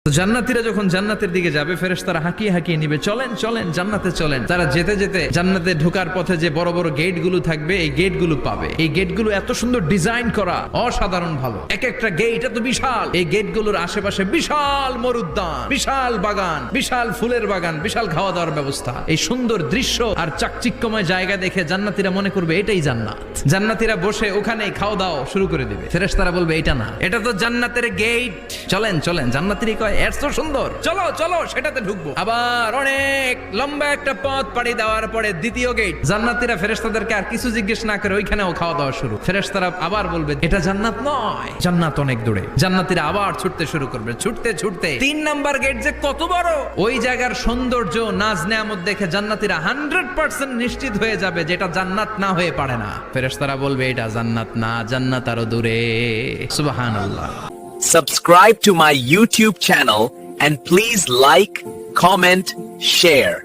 জান্নাতীরা যখন জান্নাতের দিকে যাবে ফেরেশতারা হাঁকিয়ে হাঁকিয়ে নিবে, চলেন চলেন জান্নাতে চলেন। তারা যেতে যেতে জান্নাতে ঢোকার পথে যে বড় বড় গেট গুলো থাকবে এই গেট গুলো পাবে। এই গেট গুলো এত সুন্দর ডিজাইন করা, অসাধারণ ভালো। এক একটা গেট এত বিশাল। এই গেট গুলোর আশেপাশে বিশাল মরুদ্যান, বিশাল বাগান, বিশাল ফুলের বাগান, বিশাল খাওয়া দাওয়ার ব্যবস্থা। এই সুন্দর দৃশ্য আর চাকচিক্যময় জায়গা দেখে জান্নাতীরা মনে করবে এটাই জান্নাত। জান্নাতীরা বসে ওখানেই খাওয়া দাওয়া শুরু করে দিবে। ফেরেশতারা বলবে এটা না, এটা তো জান্নাতের গেট, চলেন চলেন। জান্নাতীরা কয় এত সুন্দর, চলো চলো সেটাতে ঢুকবো। আবার অনেক লম্বা একটা পথ পাড়ি দেওয়ার পরে দ্বিতীয় গেট। জান্নাতীরা ফেরেশতাদেরকে আর কিছু জিজ্ঞেস না করে ওইখানেও খাওয়া দাওয়া শুরু। ফেরেশতারা আবার বলবে এটা জান্নাত নয়, জান্নাত অনেক দূরে। জান্নাতীরা আবার ছুটতে শুরু করবে, ছুটতে ছুটতে 3 নাম্বার গেট যে কত বড়, ওই জায়গার সৌন্দর্য নাজ নেয়ামত দেখে জান্নাতীরা 100% নিশ্চিত হয়ে যাবে যে এটা জান্নাত না হয়ে পারে না। ফেরেশতারা বলবে এটা জান্নাত না, জান্নাত আরো দূরে। সুবহানাল্লাহ। Subscribe to my YouTube channel and please like, comment, share.